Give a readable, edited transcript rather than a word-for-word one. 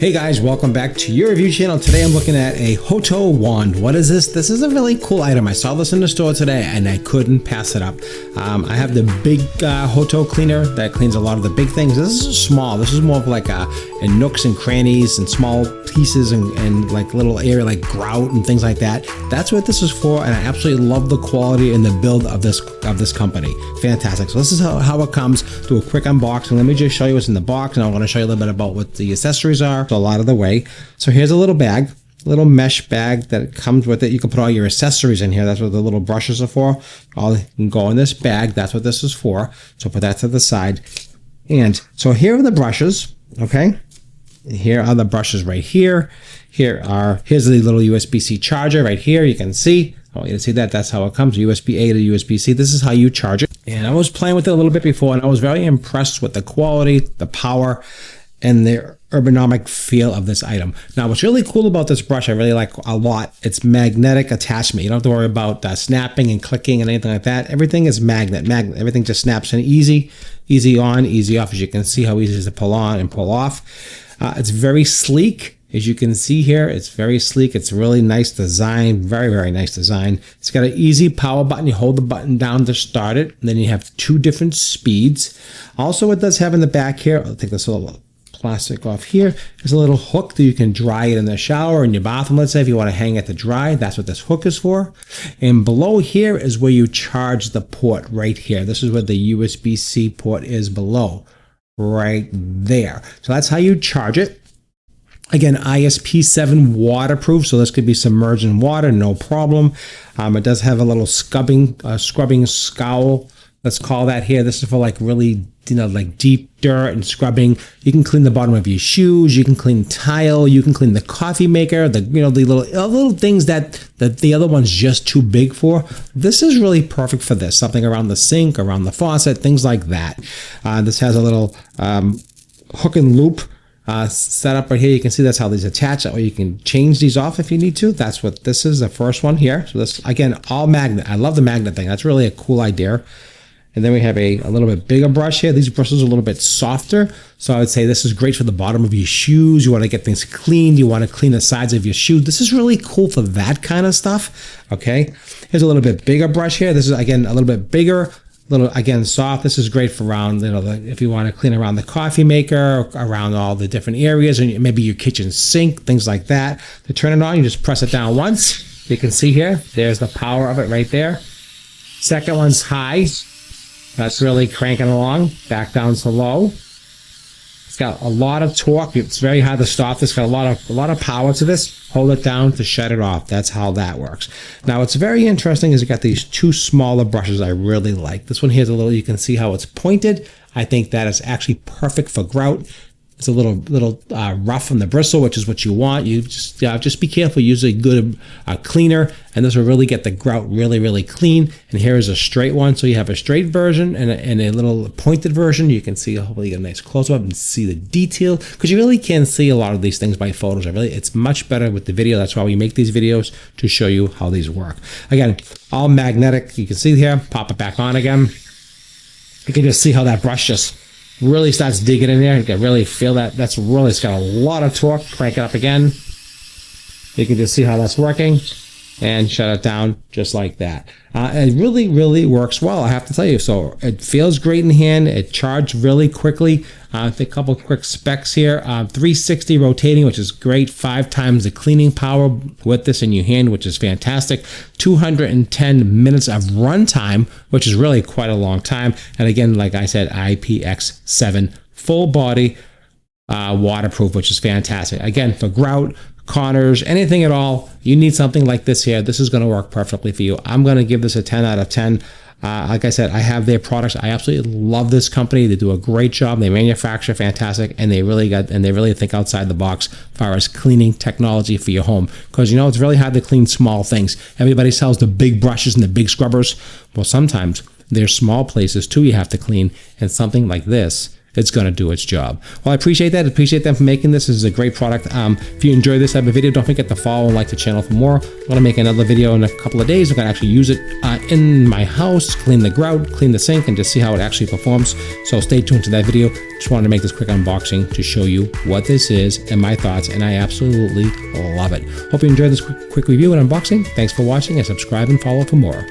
Hey guys, welcome back to your review channel. Today I'm looking at a Hoto wand. What is this? This is a really cool item. I saw this in the store today and I couldn't pass it up. I have the big Hoto cleaner that cleans a lot of the big things. This is small. This is more of like in nooks and crannies and small pieces and like little area like grout and things like that. That's what this is for, and I absolutely love the quality and the build of this company. Fantastic. So this is how it comes. Do a quick unboxing. Let me just show you what's in the box, and I want to show you a little bit about what the accessories are. So a lot of the way. So here's a little bag, little mesh bag that comes with it. You can put all your accessories in here. That's what the little brushes are for. All can go in this bag. That's what this is for. So put that to the side. And so here are the brushes. Okay. Here are the brushes right here. Here's the little USB-C charger right here. You can see. I want you to see that. That's how it comes. USB-A to USB-C. This is how you charge it. And I was playing with it a little bit before, and I was very impressed with the quality, the power, and the ergonomic feel of this item. Now, what's really cool about this brush, I really like a lot, it's magnetic attachment. You don't have to worry about snapping and clicking and anything like that. Everything is magnet. Everything just snaps in easy on, easy off. As you can see how easy it is to pull on and pull off. It's very sleek. As you can see here, it's very sleek. It's really nice design, very nice design. It's got an easy power button. You hold the button down to start it, and then you have 2 different speeds. Also, it does have in the back here, I'll take this little plastic off here. There's a little hook that you can dry it in the shower, in your bathroom, let's say, if you want to hang it to dry. That's what this hook is for. And below here is where you charge the port right here. This is where the USB-C port is below, right there. So that's how you charge it. Again, ISP7 waterproof, so this could be submerged in water, no problem. It does have a little scrubbing scowl, let's call that here. This is for like really, like deep dirt and scrubbing. You can clean the bottom of your shoes. You can clean tile. You can clean the coffee maker. The little things that the other one's just too big for. This is really perfect for this. Something around the sink, around the faucet, things like that. This has a little hook and loop set up right here. You can see that's how these attach. That way you can change these off if you need to. That's what this is, the first one here. So this, again, all magnet. I love the magnet thing. That's really a cool idea. And then we have a little bit bigger brush here. These brushes are a little bit softer. So I would say this is great for the bottom of your shoes. You want to get things cleaned. You want to clean the sides of your shoes. This is really cool for that kind of stuff. Okay. Here's a little bit bigger brush here. This is, again, a little bit bigger. Again, soft. This is great for around, if you want to clean around the coffee maker, around all the different areas, and maybe your kitchen sink, things like that. To turn it on, you just press it down once. You can see here, there's the power of it right there. Second one's high. That's really cranking along. Back down to low. It's got a lot of torque. It's very hard to stop. It's got a lot of power to this. Hold it down to shut it off. That's how that works. Now, what's very interesting is you got these 2 smaller brushes I really like. This one here is a little, you can see how it's pointed. I think that is actually perfect for grout. It's a little rough from the bristle, which is what you want. You just be careful. Use a good cleaner, and this will really get the grout really clean. And here is a straight one. So you have a straight version and a little pointed version. You can see, hopefully you get a nice close-up and see the detail, because you really can see a lot of these things by photos. It's much better with the video. That's why we make these videos, to show you how these work. Again, all magnetic. You can see here, pop it back on again. You can just see how that brush just really starts digging in there. You can really feel that. It's got a lot of torque. Crank it up again. You can just see how that's working, and shut it down just like that. It really works well, I have to tell you. So it feels great in hand. It charged really quickly. A couple quick specs here. 360 rotating, which is great. 5 times the cleaning power with this in your hand, which is fantastic. 210 minutes of runtime, which is really quite a long time. And again, like I said, IPX7 full body waterproof, which is fantastic. Again, for grout, corners, anything at all, you need something like this here. This is going to work perfectly for you. I'm going to give this a 10 out of 10. Like I said, I have their products. I absolutely love this company. They do a great job. They manufacture fantastic, and they really think outside the box as far as cleaning technology for your home. Because it's really hard to clean small things. Everybody sells the big brushes and the big scrubbers. Well, sometimes there's small places too you have to clean, and something like this it's going to do its job. Well, I appreciate that. I appreciate them for making this. This is a great product. If you enjoy this type of video, don't forget to follow and like the channel for more. I'm going to make another video in a couple of days. I'm going to actually use it in my house, clean the grout, clean the sink, and just see how it actually performs. So stay tuned to that video. Just wanted to make this quick unboxing to show you what this is and my thoughts, and I absolutely love it. Hope you enjoyed this quick review and unboxing. Thanks for watching, and subscribe and follow for more.